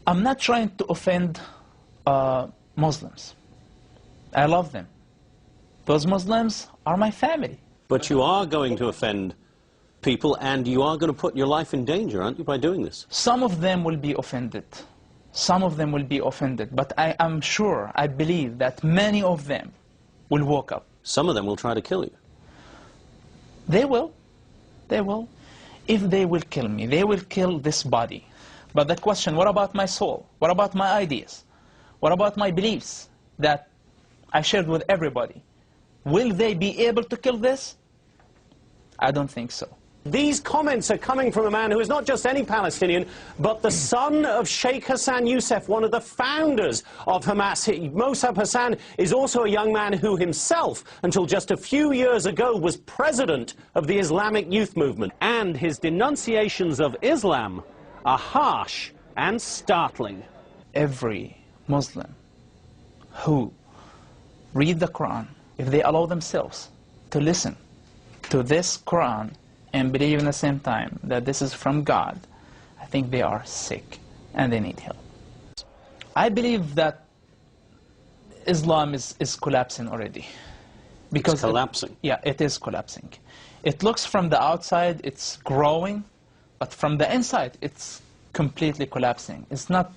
I'm not trying to offend Muslims. I love them. Those Muslims are my family. But you are going to offend people, and you are going to put your life in danger, aren't you, by doing this? Some of them will be offended. Some of them will be offended. But I am sure, I believe that many of them will wake up. Some of them will try to kill you. They will. They will. If they will kill me, they will kill this body. But the question, what about my soul? What about my ideas? What about my beliefs that I shared with everybody? Will they be able to kill this? I don't think so. These comments are coming from a man who is not just any Palestinian, but the son of Sheikh Hassan Yousef, one of the founders of Hamas. Mosab Hassan is also a young man who himself, until just a few years ago, was president of the Islamic Youth Movement. And his denunciations of Islam are harsh and startling. Every Muslim who read the Quran, if they allow themselves to listen to this Quran and believe in the same time that this is from God, I think they are sick and they need help. I believe that Islam is collapsing already. Because it's collapsing? It is collapsing. It looks from the outside, it's growing, but from the inside, it's completely collapsing. It's not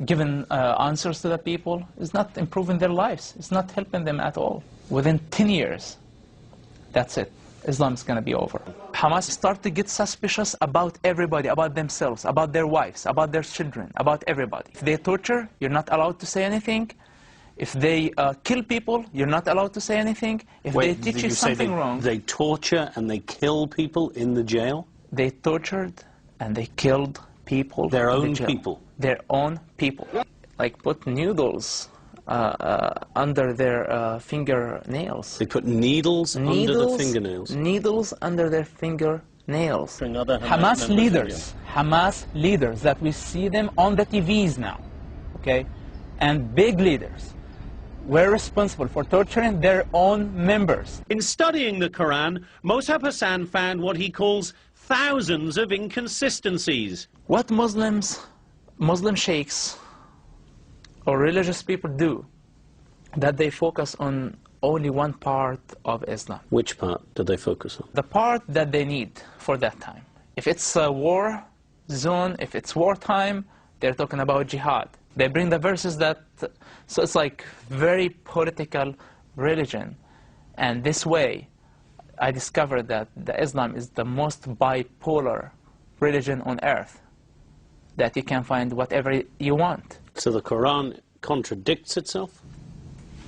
giving answers to the people. It's not improving their lives. It's not helping them at all. Within 10 years, that's it. Islam is going to be over. Hamas start to get suspicious about everybody, about themselves, about their wives, about their children, about everybody. If they torture, you're not allowed to say anything. If they kill people, you're not allowed to say anything. If they teach you something wrong... They torture and they kill people in the jail? They tortured and they killed people. Their own people? Their own people. Like put needles under their fingernails. They put needles under the fingernails? Needles under their fingernails. Hamas leaders that we see them on the TVs now, okay, and big leaders were responsible for torturing their own members. In studying the Quran, Mosab Hassan found what he calls thousands of inconsistencies. What Muslim sheikhs or religious people do, that they focus on only one part of Islam. Which part do they focus on? The part that they need for that time. If it's a war zone, if it's wartime, they're talking about jihad. They bring the verses that, so it's like very political religion. And this way, I discovered that the Islam is the most bipolar religion on earth, that you can find whatever you want. So the Quran contradicts itself?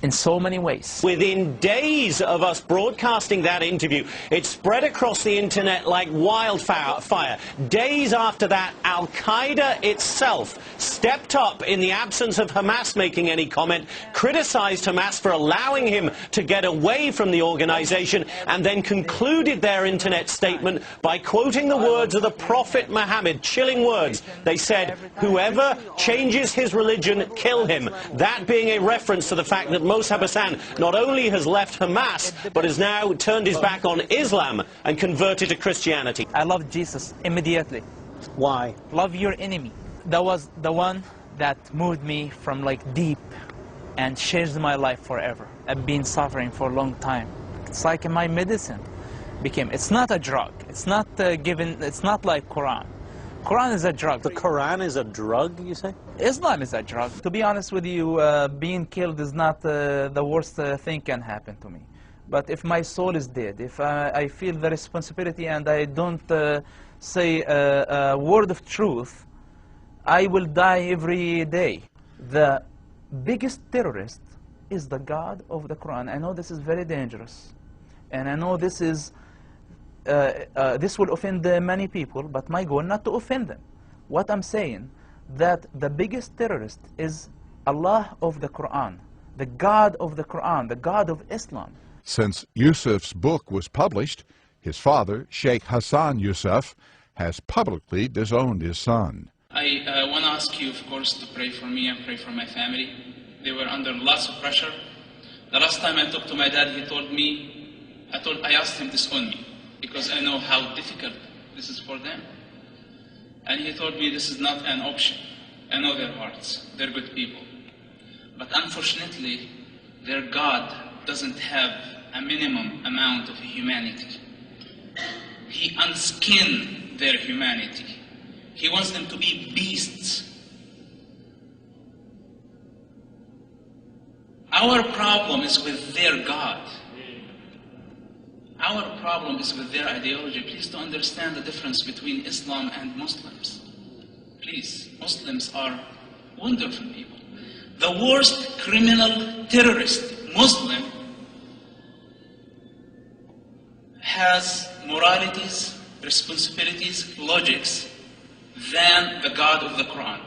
In so many ways. Within days of us broadcasting that interview, it spread across the internet like wildfire. Days after that, Al-Qaeda itself stepped up in the absence of Hamas making any comment, criticized Hamas for allowing him to get away from the organization, and then concluded their internet statement by quoting the words of the Prophet Muhammad, chilling words. They said, "Whoever changes his religion, kill him." That being a reference to the fact that Mosab Hassan not only has left Hamas, but has now turned his back on Islam and converted to Christianity. I love Jesus immediately. Why? Love your enemy. That was the one that moved me from like deep and changed my life forever. I've been suffering for a long time. It's like my medicine became. It's not a drug. It's not given. It's not like Quran. Quran is a drug. The Quran is a drug, you say? Islam is a drug. To be honest with you, being killed is not the worst thing can happen to me. But if my soul is dead, if I feel the responsibility and I don't say a word of truth, I will die every day. The biggest terrorist is the God of the Quran. I know this is very dangerous. And I know this is this will offend many people, but my goal not to offend them. What I'm saying, that the biggest terrorist is Allah of the Quran, the God of the Quran, the God of Islam. Since Yusuf's book was published, his father, Sheikh Hassan Yousef, has publicly disowned his son. I want to ask you, of course, to pray for me and pray for my family. They were under lots of pressure. The last time I talked to my dad, he told me, I asked him to disown me, because I know how difficult this is for them. And he told me this is not an option. I know their hearts. They're good people. But unfortunately, their God doesn't have a minimum amount of humanity. He unskinned their humanity. He wants them to be beasts. Our problem is with their God. Our problem is with their ideology. Please do understand the difference between Islam and Muslims. Please, Muslims are wonderful people. The worst criminal terrorist Muslim has moralities, responsibilities, logics than the God of the Quran.